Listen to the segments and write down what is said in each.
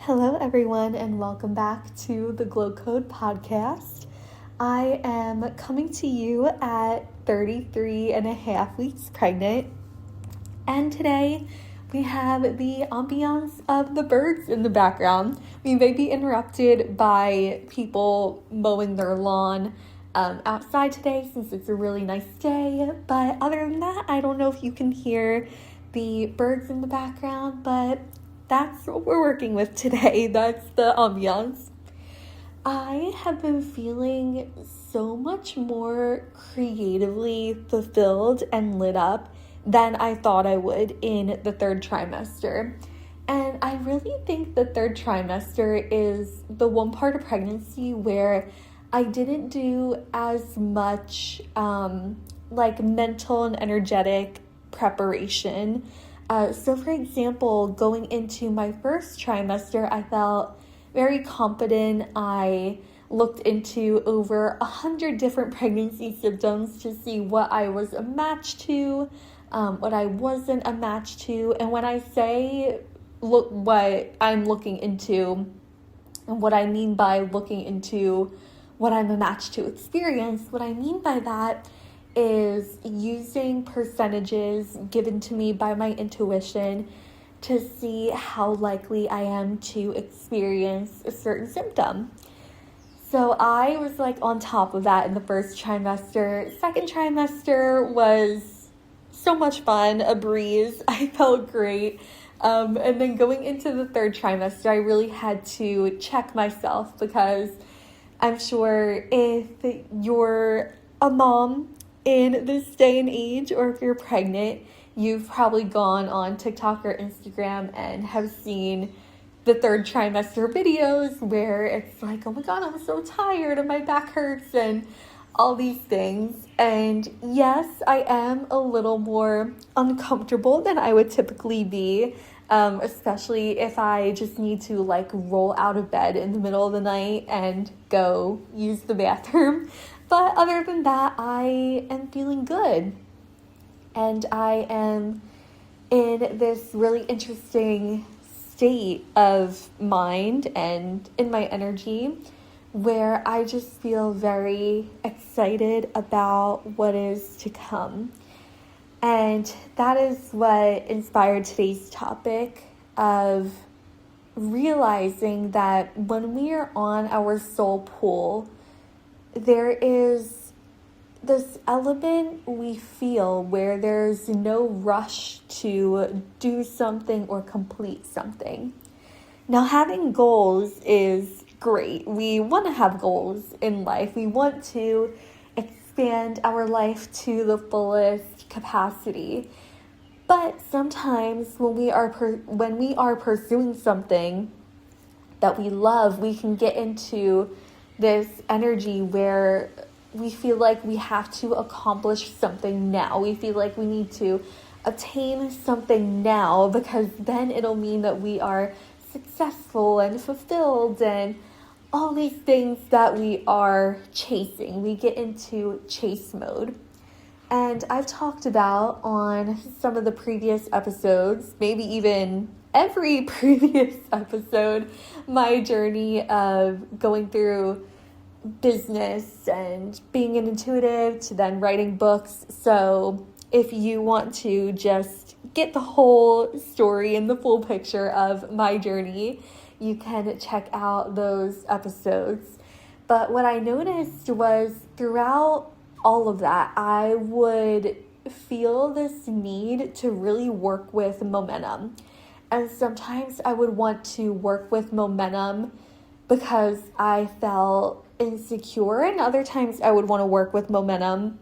Hello, everyone, and welcome back to the Glow Code podcast. I am coming to you at 33 and a half weeks pregnant, and today we have the ambiance of the birds in the background. We may be interrupted by people mowing their lawn outside today since it's a really nice day, but other than that, I don't know if you can hear the birds in the background, but that's what we're working with today. That's the ambiance. I have been feeling so much more creatively fulfilled and lit up than I thought I would in the third trimester. And I really think the third trimester is the one part of pregnancy where I didn't do as much mental and energetic preparation. So for example, going into my first trimester, I felt very confident. I looked into over 100 different pregnancy symptoms to see what I was a match to, what I wasn't a match to. And when I say look what I'm looking into and what I mean by looking into what I'm a match to experience, what I mean by that is using percentages given to me by my intuition to see how likely I am to experience a certain symptom. So I was on top of that in the first trimester. Second trimester was so much fun, a breeze. I felt great. And then going into the third trimester, I really had to check myself because I'm sure if you're a mom in this day and age, or if you're pregnant, you've probably gone on TikTok or Instagram and have seen the third trimester videos where it's like, oh my God, I'm so tired and my back hurts and all these things. And yes, I am a little more uncomfortable than I would typically be, especially if I just need to roll out of bed in the middle of the night and go use the bathroom. But other than that, I am feeling good. And I am in this really interesting state of mind and in my energy where I just feel very excited about what is to come. And that is what inspired today's topic of realizing that when we are on our soul pool, there is this element we feel where there's no rush to do something or complete something. Now, having goals is great. We want to have goals in life. We want to expand our life to the fullest capacity. But sometimes when we are pursuing something that we love, we can get into this energy where we feel like we have to accomplish something now. We feel like we need to obtain something now because then it'll mean that we are successful and fulfilled and all these things that we are chasing. We get into chase mode. And I've talked about on some of the previous episodes, maybe even every previous episode, my journey of going through business and being an intuitive to then writing books. So if you want to just get the whole story and the full picture of my journey, you can check out those episodes. But what I noticed was throughout all of that, I would feel this need to really work with momentum. And sometimes I would want to work with momentum because I felt insecure, and other times I would want to work with momentum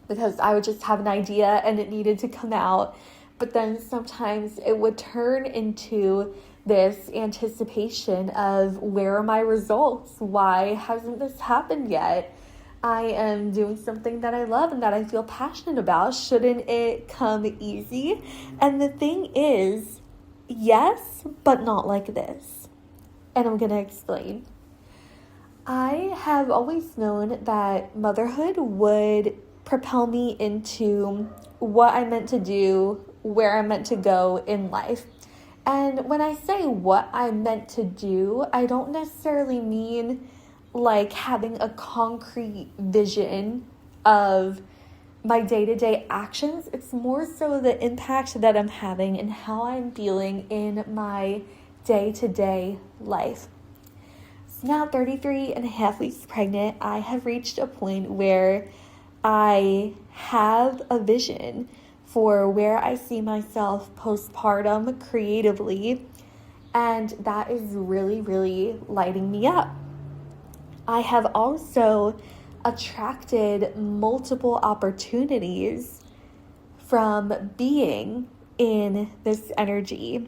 because I would just have an idea and it needed to come out. But then sometimes it would turn into this anticipation of where are my results? Why hasn't this happened yet? I am doing something that I love and that I feel passionate about. Shouldn't it come easy? And the thing is, yes, but not like this. And I'm going to explain. I have always known that motherhood would propel me into what I meant to do, where I meant to go in life. And when I say what I'm meant to do, I don't necessarily mean like having a concrete vision of my day-to-day actions. It's more so the impact that I'm having and how I'm feeling in my day-to-day life. So now 33 and a half weeks pregnant, I have reached a point where I have a vision for where I see myself postpartum creatively, and that is really, really lighting me up. I have also attracted multiple opportunities from being in this energy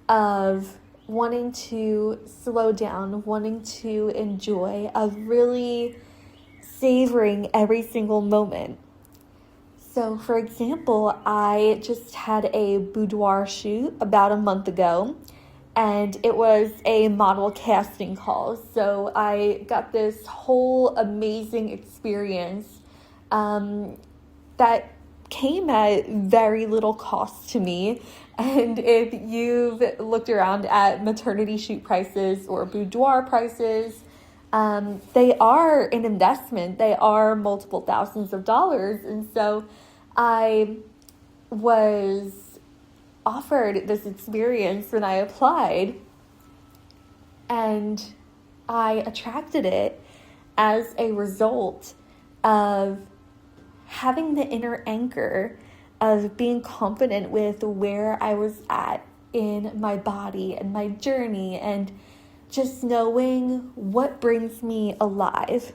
of wanting to slow down, wanting to enjoy, of really savoring every single moment. So, for example, I just had a boudoir shoot about a month ago, and it was a model casting call. So I got this whole amazing experience that came at very little cost to me. And if you've looked around at maternity shoot prices or boudoir prices, they are an investment. They are multiple thousands of dollars. And so I was offered this experience when I applied, and I attracted it as a result of having the inner anchor of being confident with where I was at in my body and my journey, and just knowing what brings me alive.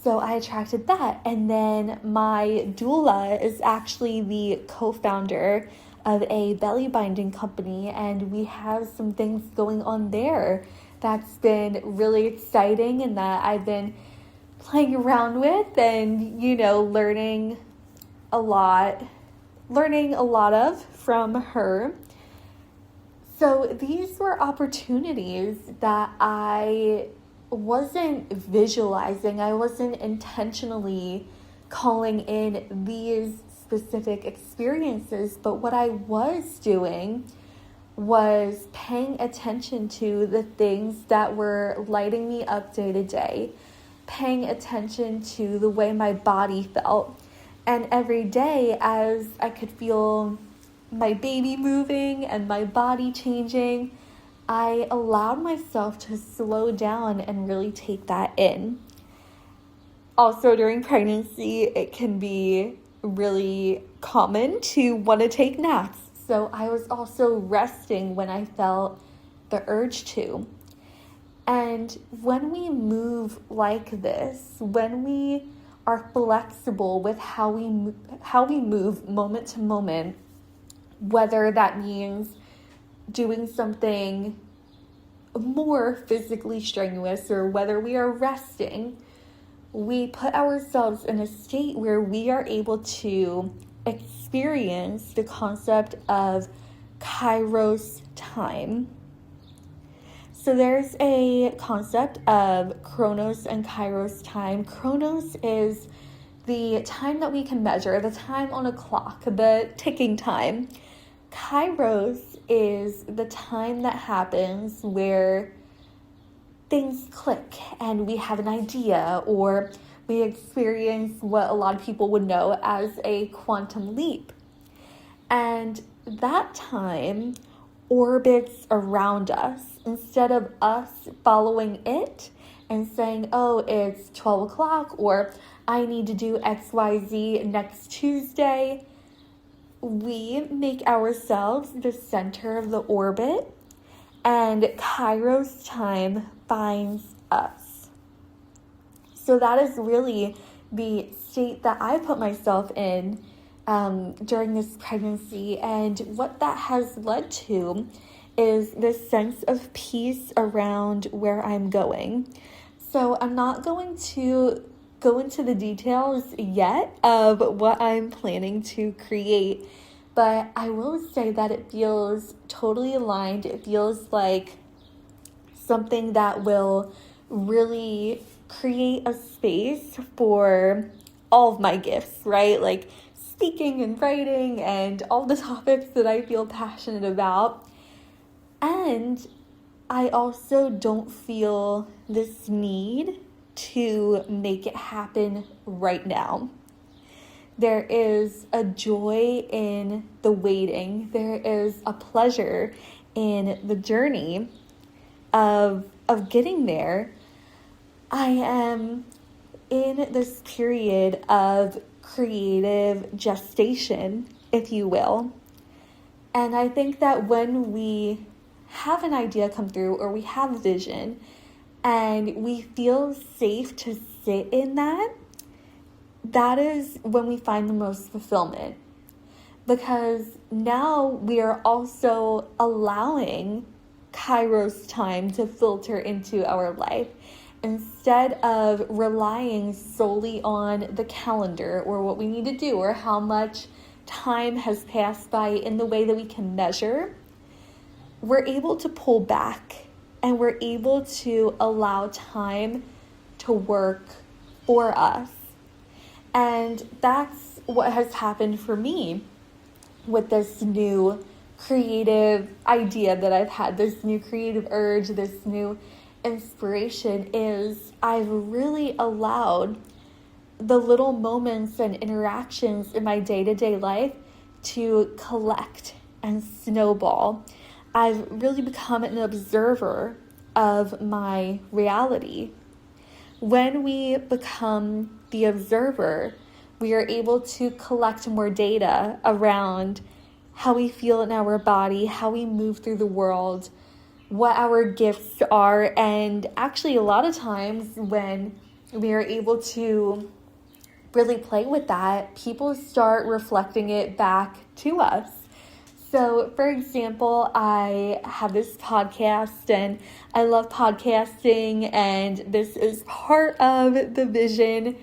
So I attracted that. And then my doula is actually the co-founder of a belly binding company, and we have some things going on there that's been really exciting and that I've been playing around with and, learning a lot of from her. So these were opportunities that I wasn't visualizing. I wasn't intentionally calling in these specific experiences, but what I was doing was paying attention to the things that were lighting me up day to day, paying attention to the way my body felt. And every day, as I could feel my baby moving and my body changing, I allowed myself to slow down and really take that in. Also, during pregnancy, it can be really common to want to take naps. So I was also resting when I felt the urge to. And when we move like this, when we are flexible with how we move moment to moment, whether that means doing something more physically strenuous or whether we are resting, we put ourselves in a state where we are able to experience the concept of Kairos time. So there's a concept of Chronos and Kairos time. Chronos is the time that we can measure, the time on a clock, the ticking time. Kairos is the time that happens where things click and we have an idea, or we experience what a lot of people would know as a quantum leap. And that time orbits around us instead of us following it and saying, oh, it's 12 o'clock, or I need to do XYZ next Tuesday. We make ourselves the center of the orbit, and Kairos time finds us. So that is really the state that I put myself in during this pregnancy, and what that has led to is this sense of peace around where I'm going. So I'm not going to go into the details yet of what I'm planning to create, but I will say that it feels totally aligned. It feels like something that will really create a space for all of my gifts, right? Like speaking and writing and all the topics that I feel passionate about. And I also don't feel this need to make it happen right now. There is a joy in the waiting. There is a pleasure in the journey of getting there. I am in this period of creative gestation, if you will. And I think that when we have an idea come through or we have a vision and we feel safe to sit in that, that is when we find the most fulfillment. Because now we are also allowing Kairos time to filter into our life instead of relying solely on the calendar or what we need to do or how much time has passed by in the way that we can measure. We're able to pull back and we're able to allow time to work for us. And that's what has happened for me with this new creative idea that I've had, this new creative urge, this new inspiration, is I've really allowed the little moments and interactions in my day-to-day life to collect and snowball. I've really become an observer of my reality. When we become the observer, we are able to collect more data around how we feel in our body, how we move through the world, what our gifts are, and actually a lot of times when we are able to really play with that, people start reflecting it back to us. So, for example, I have this podcast and I love podcasting, and this is part of the vision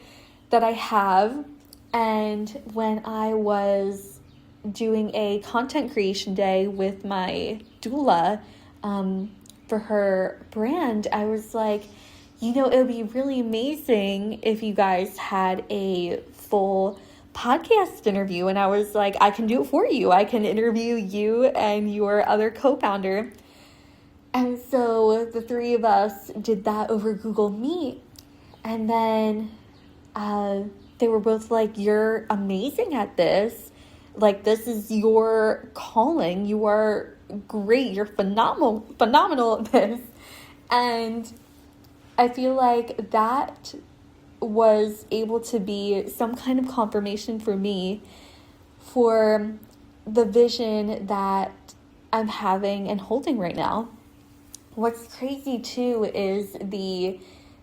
that I have. And when I was doing a content creation day with my doula for her brand, I was like, it would be really amazing if you guys had a full podcast interview. And I was like, I can do it for you. I can interview you and your other co-founder. And so the three of us did that over Google Meet. And then they were both like, you're amazing at this. Like, this is your calling. You are great. You're phenomenal at this. And I feel like that was able to be some kind of confirmation for me for the vision that I'm having and holding right now. What's crazy too is the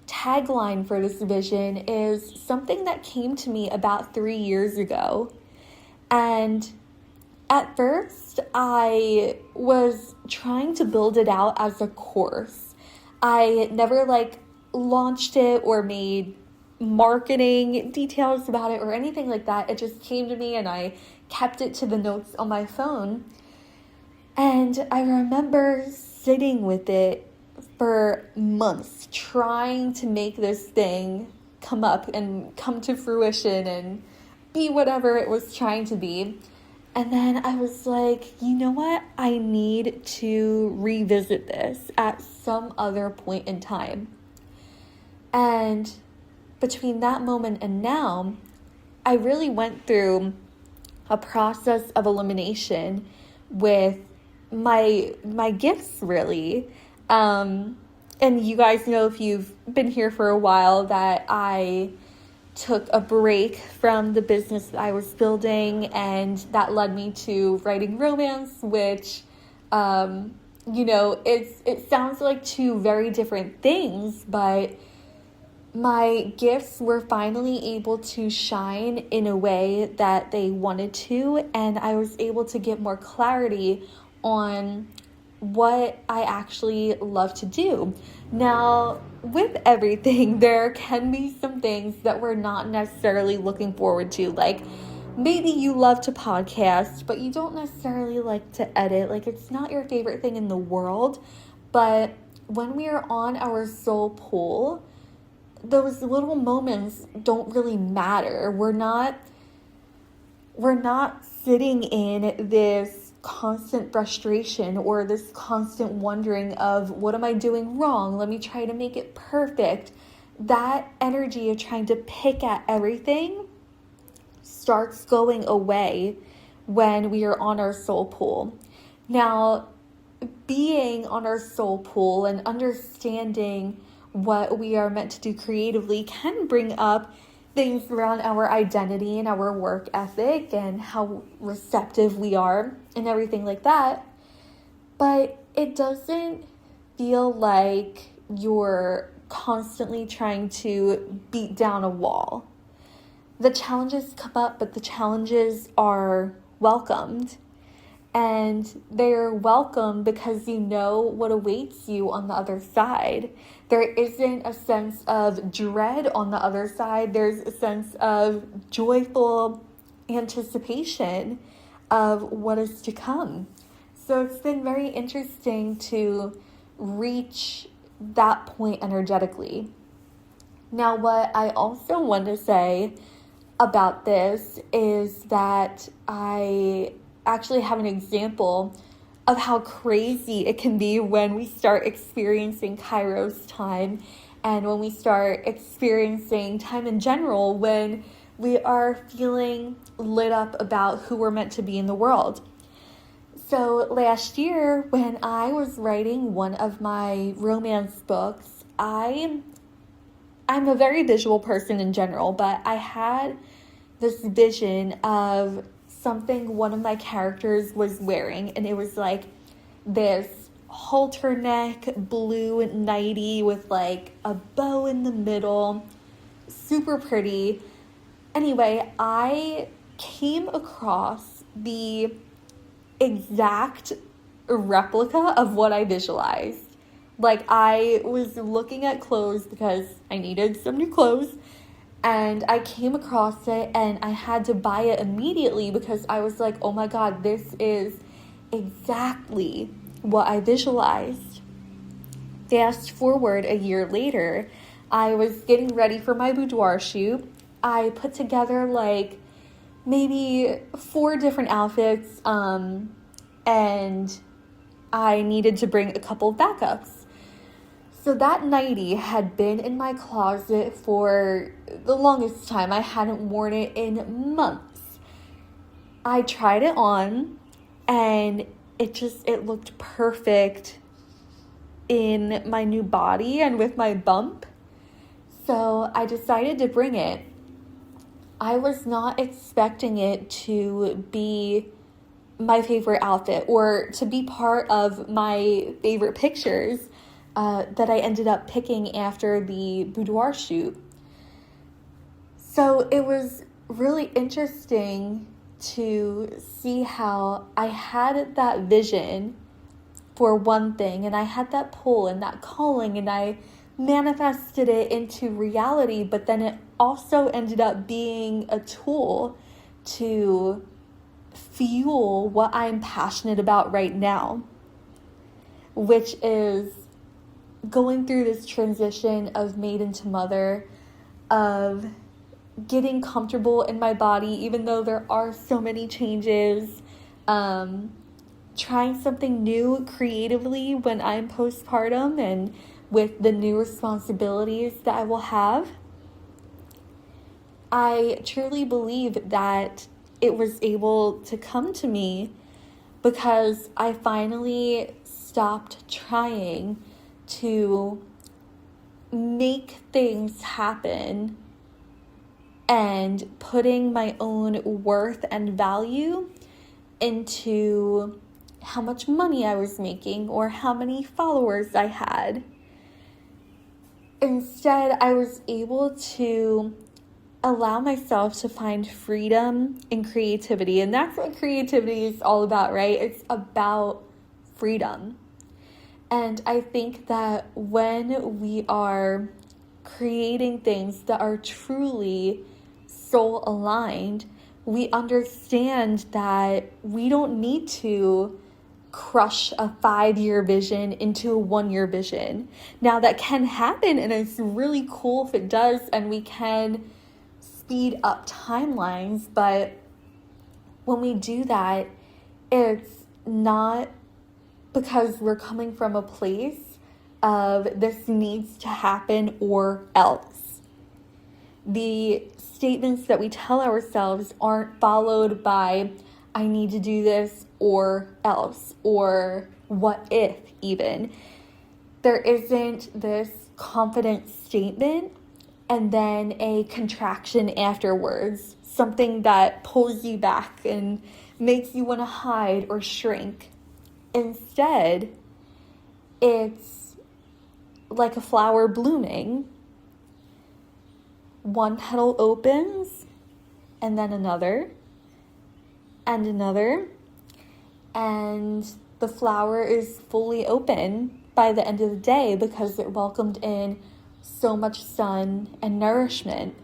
tagline for this vision is something that came to me about 3 years ago. And at first I was trying to build it out as a course. I never launched it or made marketing details about it or anything like that. It just came to me and I kept it to the notes on my phone. And I remember sitting with it for months, trying to make this thing come up and come to fruition and be whatever it was trying to be. And then I was like, you know what? I need to revisit this at some other point in time. And between that moment and now, I really went through a process of elimination with my gifts, really. And you guys know, if you've been here for a while, that I took a break from the business that I was building, and that led me to writing romance, which, it sounds like two very different things, but my gifts were finally able to shine in a way that they wanted to, and I was able to get more clarity on what I actually love to do. Now, with everything, there can be some things that we're not necessarily looking forward to. Like, maybe you love to podcast, but you don't necessarily like to edit. Like, it's not your favorite thing in the world. But when we are on our soul pool, those little moments don't really matter. We're not we're not sitting in this constant frustration or this constant wondering of, what am I doing wrong? Let me try to make it perfect. That energy of trying to pick at everything starts going away when we are on our soul pool. Now, being on our soul pool and understanding what we are meant to do creatively can bring up things around our identity and our work ethic and how receptive we are and everything like that. But it doesn't feel like you're constantly trying to beat down a wall. The challenges come up, but the challenges are welcomed. And they're welcome because you know what awaits you on the other side. There isn't a sense of dread on the other side. There's a sense of joyful anticipation of what is to come. So it's been very interesting to reach that point energetically. Now, what I also want to say about this is that I actually have an example of how crazy it can be when we start experiencing Kairos time and when we start experiencing time in general, when we are feeling lit up about who we're meant to be in the world. So last year, when I was writing one of my romance books, I'm a very visual person in general, but I had this vision of something one of my characters was wearing, and it was like this halter neck blue nightie with like a bow in the middle, super pretty. Anyway, I came across the exact replica of what I visualized. Like, I was looking at clothes because I needed some new clothes, and I came across it and I had to buy it immediately because I was like, oh my God, this is exactly what I visualized. Fast forward a year later, I was getting ready for my boudoir shoot. I put together like maybe 4 different outfits, and I needed to bring a couple of backups. So that nightie had been in my closet for the longest time. I hadn't worn it in months. I tried it on, and it looked perfect in my new body and with my bump. So I decided to bring it. I was not expecting it to be my favorite outfit or to be part of my favorite pictures that I ended up picking after the boudoir shoot. So it was really interesting to see how I had that vision for one thing, and I had that pull and that calling, and I manifested it into reality, but then it also ended up being a tool to fuel what I'm passionate about right now, which is going through this transition of maiden to mother, of getting comfortable in my body, even though there are so many changes, trying something new creatively when I'm postpartum and with the new responsibilities that I will have. I truly believe that it was able to come to me because I finally stopped trying to make things happen and putting my own worth and value into how much money I was making or how many followers I had. Instead, I was able to allow myself to find freedom and creativity. And that's what creativity is all about, right? It's about freedom. And I think that when we are creating things that are truly soul aligned, we understand that we don't need to crush a 5-year vision into a 1-year vision. Now, that can happen, and it's really cool if it does, and we can speed up timelines, but when we do that, it's not because we're coming from a place of this needs to happen or else. The statements that we tell ourselves aren't followed by I need to do this or else, or what if even. There isn't this confident statement and then a contraction afterwards, something that pulls you back and makes you want to hide or shrink. Instead, it's like a flower blooming. One petal opens, and then another, and another, and the flower is fully open by the end of the day because it welcomed in so much sun and nourishment.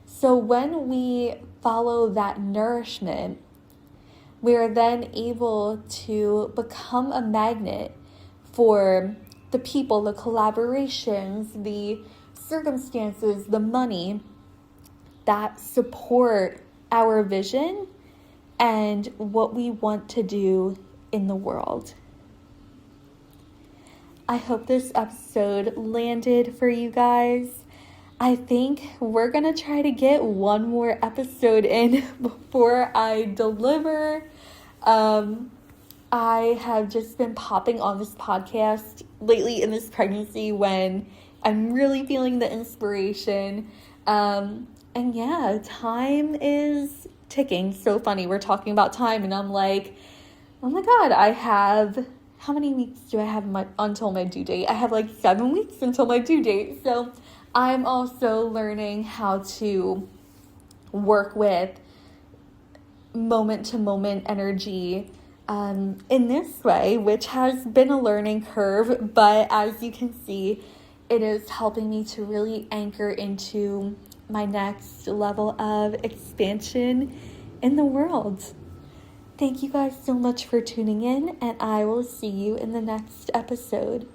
So when we follow that nourishment, we are then able to become a magnet for the people, the collaborations, the circumstances, the money that support our vision and what we want to do in the world. I hope this episode landed for you guys. I think we're going to try to get one more episode in before I deliver. I have just been popping on this podcast lately in this pregnancy when I'm really feeling the inspiration. And yeah, time is ticking. So funny. We're talking about time and I'm like, oh my God, how many weeks do I have until my due date? I have like 7 weeks until my due date. So I'm also learning how to work with moment to moment energy in this way, which has been a learning curve. But as you can see, it is helping me to really anchor into my next level of expansion in the world. Thank you guys so much for tuning in, and I will see you in the next episode.